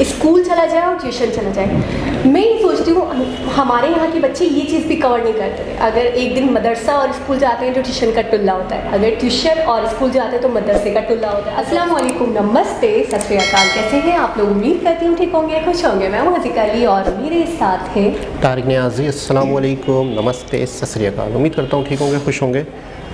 School चला जाए और ट्यूशन चला जाए। मैं ये सोचती हूँ हमारे यहाँ के बच्चे ये चीज़ भी कवर नहीं करते। अगर एक दिन मदरसा और स्कूल जाते हैं तो ट्यूशन का टुल्ला होता है, अगर ट्यूशन और स्कूल जाते हैं तो मदरसे का टुल्ला होता है। अस्सलाम वालेकुम, नमस्ते, सत श्री अकाल। कैसे हैं आप लोग? उम्मीद करती हूँ ठीक होंगे, खुश होंगे। मैं हूँ हज़ीका अली और मेरे साथ हैं तारिक नियाज़ी। अस्सलाम वालेकुम, नमस्ते, सत श्री अकाल। उम्मीद करता हूँ ठीक होंगे, खुश होंगे।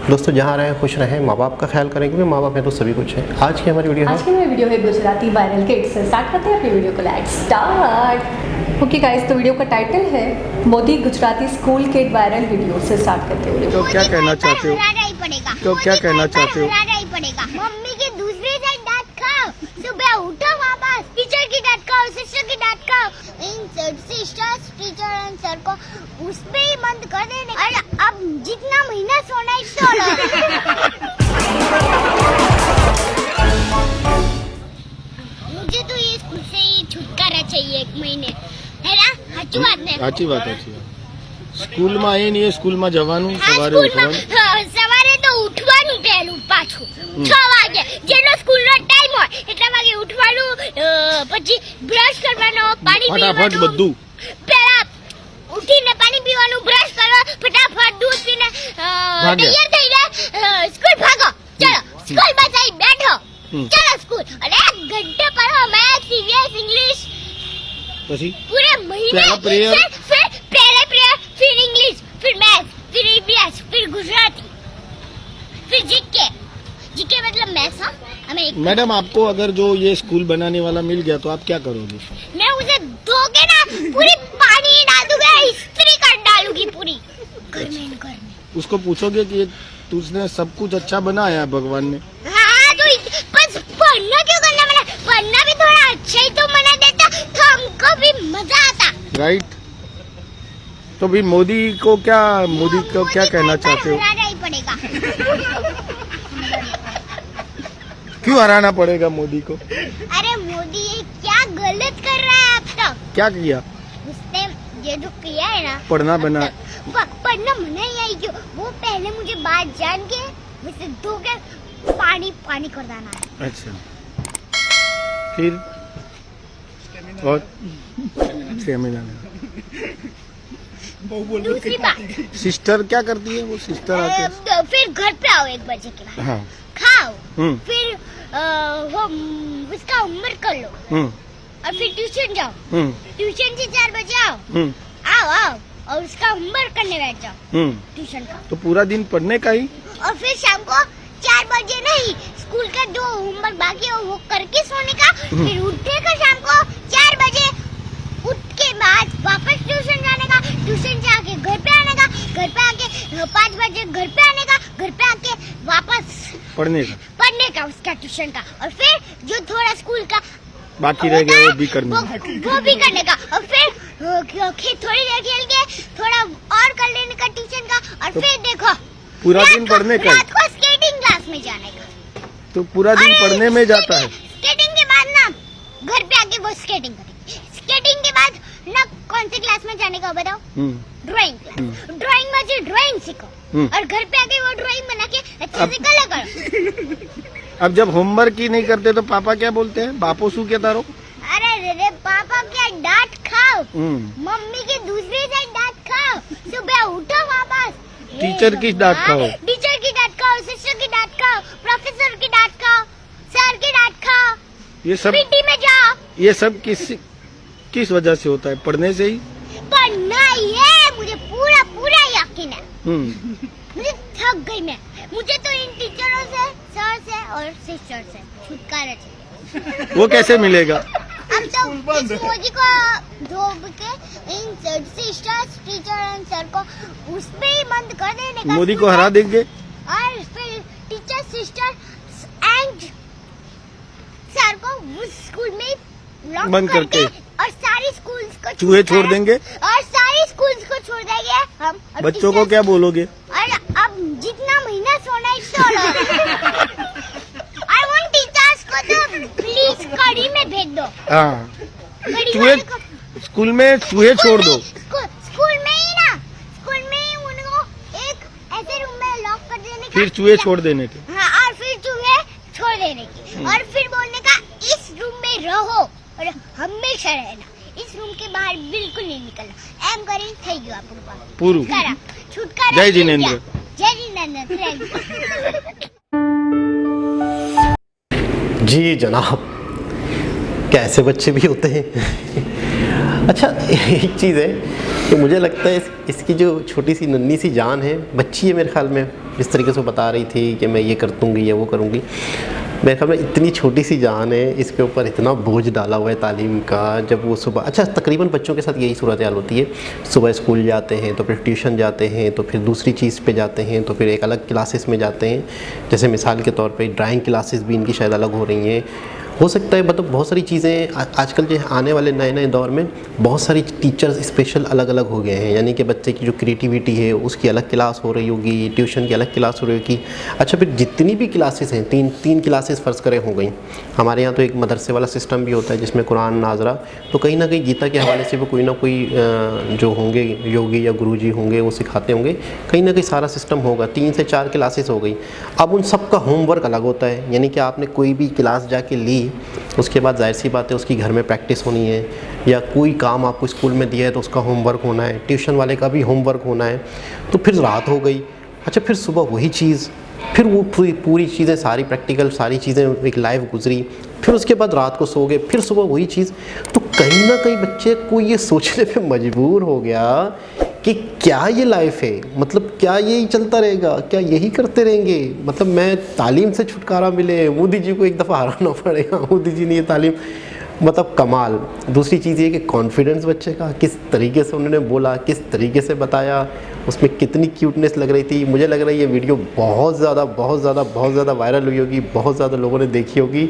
दोस्तों जहाँ रहें खुश रहें, माँ बाप का ख्याल करें क्योंकि माँ बाप है तो सभी कुछ है। आज की हमारी वीडियो है गुजराती वायरल किड्स से। स्टार्ट करते हैं अपनी वीडियो को। Let's start. ओके गाइस, तो वीडियो का टाइटल है Modi Gujarati school kid viral video से स्टार्ट करते हैं। तो क्या कहना चाहते हो? तो क्या कहना चाहते हो? मम्मी की दूसरी साइड डांट खाओ, सुबह उठो वापस, टीचर की डांट खाओ, सिस्टर की डांट खाओ। इन सिस्टर्स, टीचर एंड सर को उस पे ही बंद कर देने। अरे अब जितना महीना सोना ही सो लो। मुझे तो ये स्कूल से ही छुटकारा चाहिए, 1 महीने, है ना? अच्छी बात है। अच्छी बात है। स्कूल में आई नहीं, स्कूल में जवानू सवारे उठवानू। સવારે તો ઉઠવાનું પહેલું પાછું 6 વાગે જેનો સ્કૂલનો ટાઈમ હોય એટલા વાગે ઉઠવાનું, પછી બ્રશ કરવાનો, પાણી ફટાફટ પીવાનું, બધું પહેલા ઉઠીને પાણી પીવાનું, બ્રશ કરો, ફટાફટ દૂધ પીને તૈયાર થઈને સ્કૂલ ભાગો, ચલો સ્કૂલ બસ આવી બેઠો, ચલો સ્કૂલ। અને 1 ઘંटे પढ़ो मैथ, सीवीएस, इंग्लिश, પછી पूरे महीने। पहला प्रेयर, फिर पहले प्रेयर, फिर इंग्लिश, फिर मैथ, फिर ईवीएस, फिर गुजराती, फिर जीके। जीके मतलब मैथ्स। हाँ, हमें मैडम आपको अगर जो ये स्कूल बनाने वाला मिल गया तो आप क्या करोगे? मैं उसे धोके ना पूरी पानी डाल दूंगा, इस्त्री कर डालूंगी पूरी घर में। उसको पूछोगे कि ये तुझने सब कुछ अच्छा बनाया है भगवान ने? हाँ, तो बस पढ़ना क्यों करना? मैंने पढ़ना भी थोड़ा अच्छा ही तो बना देता तो हमको भी मजा आता। राइट। तो भी मोदी को क्या कहना चाहते हो? हराना ही पड़ेगा। क्यों हराना पड़ेगा मोदी को? अरे मोदी ये क्या गलत कर रहा है अब तक? क्या किया? उसने ये जो किया है ना, पढ़ना बना पढ़ना मना ही आई क्यों? वो पहले मुझे बात जान के मुझसे धो के पानी कर देना है। अच्छा, फिर और स्टेमिना। दूसरी बात, सिस्टर क्या करती है? वो सिस्टर आके तो फिर घर पे आओ 1 बजे के बाद, हाँ खाओ, फिर वो उसका होमवर्क कर लो और फिर ट्यूशन जाओ। ट्यूशन से 4 बजे आओ और उसका होमवर्क करने बैठ जाओ ट्यूशन का। तो पूरा दिन पढ़ने का ही। और फिर शाम को 4 बजे नहीं, स्कूल का जो होमवर्क बाकी है वो करके सोने का, फिर उठने का शाम को 4 बजे, उठ के बाद वापस ट्यूशन जाने का, ट्यूशन से आके घर पे आने का, घर पे आके 5 बजे घर पे आने का, घर पे आके वापस पढ़ने का उसका ट्यूशन का, और फिर जो थोड़ा स्कूल का बाकी रह गया वो भी करने का, और फिर थोड़ी देर खेल के थोड़ा और कर लेने का ट्यूशन का, और फिर देखो पूरा दिन पढ़ने का। रात को स्केटिंग क्लास में जाने का। तो पूरा दिन पढ़ने में जाता है। स्केटिंग के बाद ना घर पे आके वो स्केटिंग करेंगे। स्केटिंग के बाद ना कौन सी क्लास में जाने का बताओ? Drawing class. ड्राइंग में से ड्राइंग सीखो और घर पे आके वो ड्राइंग बना के अच्छे से कलर करो। अब जब होमवर्क ही नहीं करते तो पापा क्या बोलते हैं? बापो सू के तारो? अरे पापा क्या डांट खाओ, मम्मी की दूसरी साइड डांट खाओ, सुबह उठो वापस। टीचर की डांट खाओ, टीचर की डांट खाओ, सिस्टर की डांट खाओ, प्रोफेसर की डांट खाओ, सर की डांट खाओ, ये सब पीटी में जाओ। ये सब किस वजह से होता है? पढ़ने से ही। पढ़ना ही है, मुझे पूरा यकीन है। मुझे थक गई मैं। मुझे तो इन टीचरों से, सर से और सिस्टर से छुटकारा चाहिए। वो कैसे मिलेगा? अब तो इस मोदी को धोब के इन सिस्टर्स, टीचर एंड सर को उस पे ही बंद कर देने का। मोदी को हरा देंगे और फिर टीचर, सिस्टर एंड सर को उस स्कूल में लॉक बंद करके और सारी स्कूल्स को चूहे छोड़ देंगे और सारी स्कूल्स को छोड़ देंगे हम। बच्चों को क्या बोलोगे? और अब जितना महीना सोना ही सो लो। और उन टीचर्स को तो प्लीज कड़ी में भेज दो। हाँ, चूहे स्कूल में चूहे छोड़ दो। स्कूल में ही ना, स्कूल में ही उनको एक ऐसे रूम में लॉक कर देने का, फिर चूहे छोड़ देने के। हाँ, और फिर चूहे छोड़ देने की, और फिर बोलने का इस रूम में रहो और हमेशा रहना, इस रूम के बाहर बिल्कुल नहीं निकलना। I am caring, thank you आपको पूरू। छुटकारा। जय जिनेंद्र। जय जिनेंद्र, थैंक यू। जी जनाब, कैसे बच्चे भी होते हैं। अच्छा, एक चीज़ है कि मुझे लगता है इसकी जो छोटी सी नन्ही सी जान है, बच्ची है मेरे ख्याल में, जिस तरीके से बता रही थी कि मैं ये कर दूँगी या वो करूँगी, मेरे ख्याल में इतनी छोटी सी जान है, इसके ऊपर इतना बोझ डाला हुआ है तालीम का। जब वो सुबह, अच्छा तकरीबन बच्चों के साथ यही सूरत हाल होती है, सुबह स्कूल जाते हैं तो फिर ट्यूशन जाते हैं तो फिर दूसरी चीज़ पे जाते हैं तो फिर एक अलग क्लासेस में जाते हैं। जैसे मिसाल के तौर पे ड्राइंग क्लासेस भी इनकी शायद अलग हो रही हैं, हो सकता है, मतलब बहुत सारी चीज़ें आजकल जो आने वाले नए नए दौर में बहुत सारी टीचर्स स्पेशल अलग अलग हो गए हैं, यानी कि बच्चे की जो क्रिएटिविटी है उसकी अलग क्लास हो रही होगी, ट्यूशन की अलग क्लास हो रही होगी। अच्छा, फिर जितनी भी क्लासेस हैं, तीन क्लासेस फ़र्ज़ करें हो गई। हमारे यहाँ तो एक मदरसे वाला सिस्टम भी होता है जिसमें कुरान नाजरा, तो कहीं ना कहीं गीता के हवाले से भी कोई ना कोई जो होंगे योगी या गुरुजी होंगे वो सिखाते होंगे, कहीं ना कहीं सारा सिस्टम होगा। 3 से 4 क्लासेस हो गई। अब उन सब का होमवर्क अलग होता है, यानी कि आपने कोई भी क्लास जाके ली, उसके बाद जाहिर सी बात है उसकी घर में प्रैक्टिस होनी है, या कोई काम आपको स्कूल में दिया है तो उसका होमवर्क होना है, ट्यूशन वाले का भी होमवर्क होना है, तो फिर रात हो गई। अच्छा, फिर सुबह वही चीज़, फिर वो पूरी चीज़ें सारी प्रैक्टिकल सारी चीज़ें एक लाइव गुजरी, फिर उसके बाद रात को सो गए, फिर सुबह वही चीज़। तो कहीं ना कहीं बच्चे को ये सोचने पे मजबूर हो गया कि क्या ये लाइफ है, मतलब क्या यही चलता रहेगा, क्या यही करते रहेंगे, मतलब मैं तालीम से छुटकारा मिले, मोदी जी को एक दफ़ा हराना पड़ेगा, मोदी जी ने ये तालीम, मतलब कमाल। दूसरी चीज़ ये कि कॉन्फिडेंस बच्चे का, किस तरीके से उन्होंने बोला, किस तरीके से बताया, उसमें कितनी क्यूटनेस लग रही थी। मुझे लग रहा है ये वीडियो बहुत ज़्यादा वायरल हुई होगी, बहुत ज़्यादा लोगों ने देखी होगी,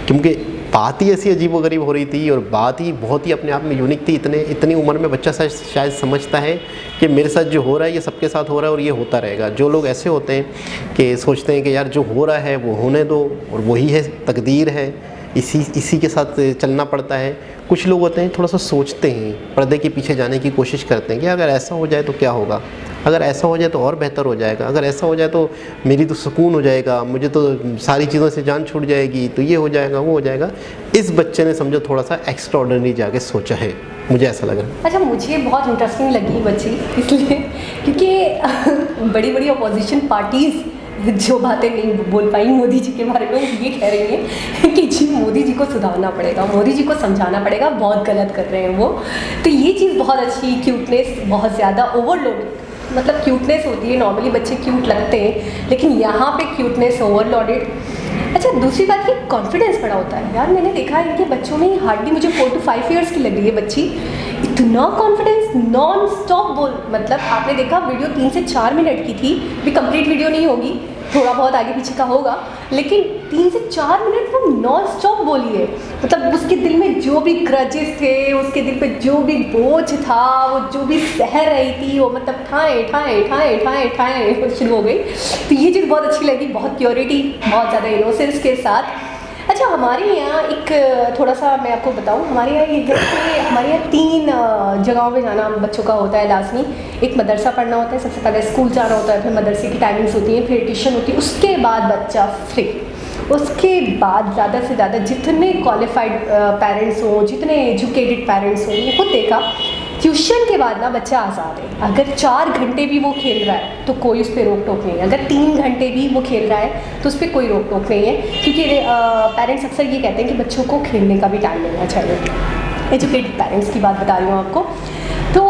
क्योंकि बात ही ऐसी अजीबोगरीब हो रही थी और बात ही बहुत ही अपने आप में यूनिक थी। इतनी उम्र में बच्चा शायद समझता है कि मेरे साथ जो हो रहा है ये सबके साथ हो रहा है और ये होता रहेगा। जो लोग ऐसे होते हैं कि सोचते हैं कि यार जो हो रहा है वो होने दो और वही है, तकदीर है, इसी के साथ चलना पड़ता है। कुछ लोग होते हैं थोड़ा सा सोचते हैं, पर्दे के पीछे जाने की कोशिश करते हैं कि अगर ऐसा हो जाए तो क्या होगा, अगर ऐसा हो जाए तो और बेहतर हो जाएगा, अगर ऐसा हो जाए तो मेरी तो सुकून हो जाएगा, मुझे तो सारी चीज़ों से जान छूट जाएगी, तो ये हो जाएगा वो हो जाएगा। इस बच्चे ने समझो थोड़ा सा एक्स्ट्राऑर्डिनरी जाके सोचा है, मुझे ऐसा लग रहा है। अच्छा, मुझे बहुत इंटरेस्टिंग लगी बच्ची इसलिए क्योंकि बड़ी बड़ी अपोजिशन पार्टीज़ जो बातें नहीं बोल पाई मोदी जी के बारे में, ये कह रही हैं कि जी मोदी जी को सुधारना पड़ेगा, मोदी जी को समझाना पड़ेगा, बहुत गलत कर रहे हैं वो। तो ये चीज़ बहुत अच्छी, क्यूटनेस बहुत ज़्यादा ओवरलोड, मतलब क्यूटनेस होती है, नॉर्मली बच्चे क्यूट लगते हैं, लेकिन यहाँ पे क्यूटनेस ओवरलोडेड। अच्छा, दूसरी बात ये कॉन्फिडेंस बड़ा होता है यार। मैंने देखा है इनके बच्चों में हार्डली, मुझे 4 to 5 ईयर्स की लग रही है बच्ची, इतना कॉन्फिडेंस, नॉन स्टॉप बोल, मतलब आपने देखा वीडियो 3 से 4 मिनट की थी, भी कंप्लीट वीडियो नहीं होगी, थोड़ा बहुत आगे पीछे का होगा, लेकिन 3 से 4 मिनट वो नॉन स्टॉप बोली है। मतलब उसके दिल में जो भी ग्रजेस थे, उसके दिल पे जो भी बोझ था, वो जो भी सह रही थी, वो मतलब ठाए ठाए ठाए ठाए ठाए शुरू हो गई। तो ये चीज़ बहुत अच्छी लगी, बहुत प्योरिटी, बहुत ज़्यादा इनोसेंस के साथ। अच्छा, हमारे यहाँ एक थोड़ा सा मैं आपको बताऊँ, हमारे यहाँ ये है कि हमारे यहाँ 3 जगहों पे जाना बच्चों का होता है लाजमी। एक मदरसा पढ़ना होता है, सबसे पहले स्कूल जाना होता है, फिर मदरसे की टाइमिंग्स होती हैं, फिर ट्यूशन होती है, उसके बाद बच्चा फ्री। उसके बाद ज़्यादा से ज़्यादा जितने क्वालिफाइड पेरेंट्स हों, जितने एजुकेटेड पेरेंट्स हों, वो खुद देखा ट्यूशन के बाद ना बच्चा आज़ाद है। अगर 4 घंटे भी वो खेल रहा है तो कोई उस पर रोक टोक नहीं है, अगर 3 घंटे भी वो खेल रहा है तो उस पर कोई रोक टोक नहीं है, क्योंकि पेरेंट्स अक्सर ये कहते हैं कि बच्चों को खेलने का भी टाइम मिलना चाहिए। एजुकेटेड पेरेंट्स की बात बता रही हूँ आपको। तो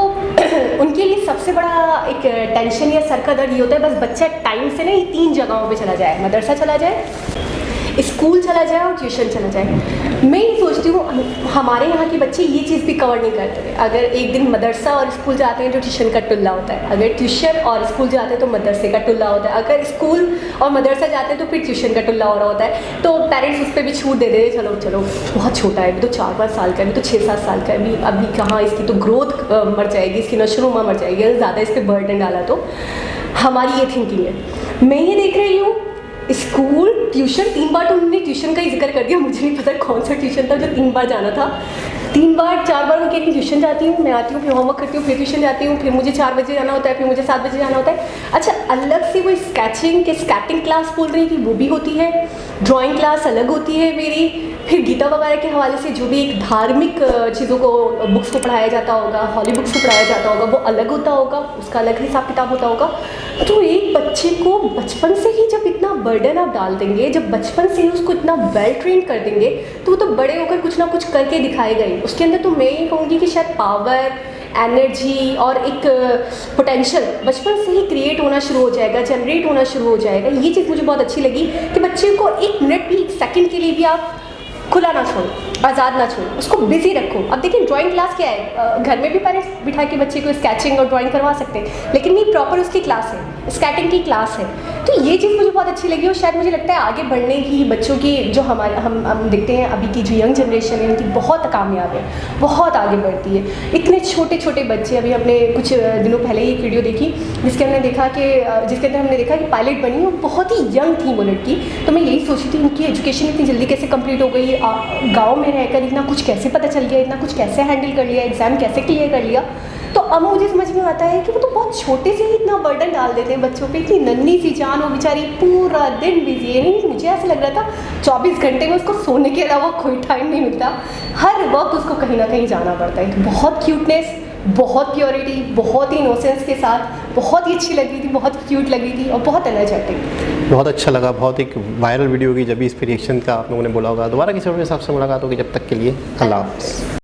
उनके लिए सबसे बड़ा एक टेंशन या सर का दर्द ये होता है, बस बच्चा टाइम से नहीं 3 जगहों पे चला जाए, मदरसा चला जाए, स्कूल चला जाए और ट्यूशन चला जाए। मैं ये सोचती हूँ हमारे यहाँ के बच्चे ये चीज़ भी कवर नहीं करते थे। अगर एक दिन मदरसा और स्कूल जाते हैं तो ट्यूशन का टुल्ला होता है, अगर ट्यूशन और स्कूल जाते हैं तो मदरसे का टुल्ला होता है, अगर स्कूल और मदरसा जाते हैं तो फिर ट्यूशन का टुल्ला हो रहा होता है। तो पेरेंट्स उस पर भी छूट दे देते, चलो चलो बहुत छोटा है, अभी तो 4-5 साल का है, अभी तो 6-7 साल का है, अभी कहाँ इसकी तो ग्रोथ मर जाएगी, इसकी नशोनुमा मर जाएगी, अगर ज़्यादा इस पर बर्डन डाला तो। हमारी ये थिंकिंग है। मैं ये देख रही हूँ स्कूल ट्यूशन 3 बार, तो उन्होंने ट्यूशन का ही जिक्र कर दिया, मुझे नहीं पता कौन सा ट्यूशन था जो 3 बार जाना था। 3 बार 4 बार मैं कह रही ट्यूशन जाती हूँ, मैं आती हूँ, फिर होमवर्क करती हूँ, फिर ट्यूशन जाती हूँ, फिर मुझे 4 बजे जाना होता है, फिर मुझे 7 बजे जाना होता है। अच्छा, अलग से वो स्केटिंग क्लास बोल रही थी, वो भी होती है, ड्राइंग क्लास अलग होती है मेरी, फिर गीता वगैरह के हवाले से जो भी एक धार्मिक चीज़ों को, बुक्स को पढ़ाया जाता होगा, हॉली बुक्स को पढ़ाया जाता होगा, वो अलग होता होगा, उसका अलग हिसाब किताब होता होगा। तो एक बच्चे को बचपन से ही जब इतना बर्डन आप डाल देंगे, जब बचपन से ही उसको इतना वेल ट्रेन कर देंगे, तो वो तो बड़े होकर कुछ ना कुछ करके दिखाएगा ही। उसके अंदर तो मैं ये कहूँगी कि शायद पावर, एनर्जी और एक पोटेंशियल बचपन से ही क्रिएट होना शुरू हो जाएगा, जनरेट होना शुरू हो जाएगा। ये चीज़ मुझे बहुत अच्छी लगी कि बच्चे को एक मिनट भी, एक सेकंड के लिए भी आप खुला ना छोड़ो, आज़ाद ना छोड़ो, उसको बिजी रखो। अब देखिए ड्राइंग क्लास क्या है, घर में भी पेरेंट्स बिठा के बच्चे को स्केचिंग और ड्राइंग करवा सकते हैं, लेकिन ये प्रॉपर उसकी क्लास है, स्केटिंग की क्लास है। तो ये चीज़ मुझे बहुत अच्छी लगी और शायद मुझे लगता है आगे बढ़ने की बच्चों की जो हम देखते हैं अभी की जो यंग जनरेशन है उनकी बहुत कामयाब है, बहुत आगे बढ़ती है। इतने छोटे छोटे बच्चे, अभी हमने कुछ दिनों पहले ही एक वीडियो देखी जिसके अंदर हमने देखा कि पायलट बनी, वो बहुत ही यंग थी वो लड़की। तो मैं यही सोची थी उनकी एजुकेशन इतनी जल्दी कैसे कंप्लीट हो गई, गांव में रहकर इतना कुछ कैसे पता चल गया, इतना कुछ कैसे हैंडल कर लिया, एग्ज़ाम कैसे क्लियर कर लिया। तो अब मुझे समझ में आता है कि वो तो बहुत छोटे से ही इतना बर्डन डाल देते हैं बच्चों पे। इतनी नन्ही सी जान, वो बेचारी पूरा दिन बिजी है। नहीं, मुझे ऐसा लग रहा था 24 घंटे में उसको सोने के अलावा कोई टाइम नहीं मिलता, हर वक्त उसको कहीं ना कहीं जाना पड़ता है। तो बहुत क्यूटनेस, बहुत प्योरिटी, बहुत ही इनोसेंस के साथ बहुत ही अच्छी लगी थी, बहुत क्यूट लगी थी और बहुत एनर्जेटिक। बहुत अच्छा लगा। बहुत एक वायरल वीडियो होगी जब भी इस पे रिएक्शन का आप लोगों ने बोला होगा। दोबारा किसी और के हिसाब से मुलाकात होगी, जब तक के लिए अल्लाह हाफ़िज़।